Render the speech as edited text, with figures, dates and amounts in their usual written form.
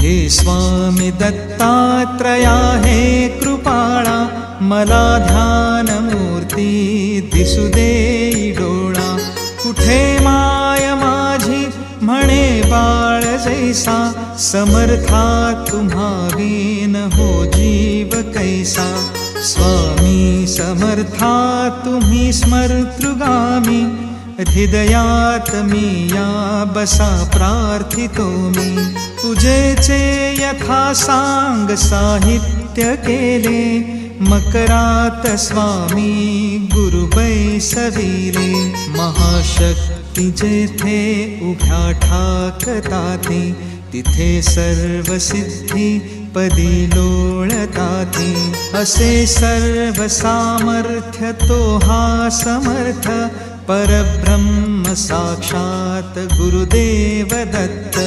हे स्वामी दत्तात्रया हे कृपाळा, मला ध्यान मूर्ती दिसू देई डोळा. कुठे माय माझी म्हणे बाळ जैसा, समर्था तुम्हा विन हो जीव कैसा. स्वामी समर्था तुम्ही स्मर्तृगामी, हृदयात मी या बसा प्रार्थितो मी. तुझेचे यथा सांग साहित्य केले, मकरात स्वामी गुरु बैसविले. महाशक्ती जेथे उभ्या ठाकताती, तिथे सर्व सिद्धी पदी लोळताती. असे सर्व सामर्थ्य तो हा समर्थ, परब्रह्म साक्षात गुरुदेव दत्त.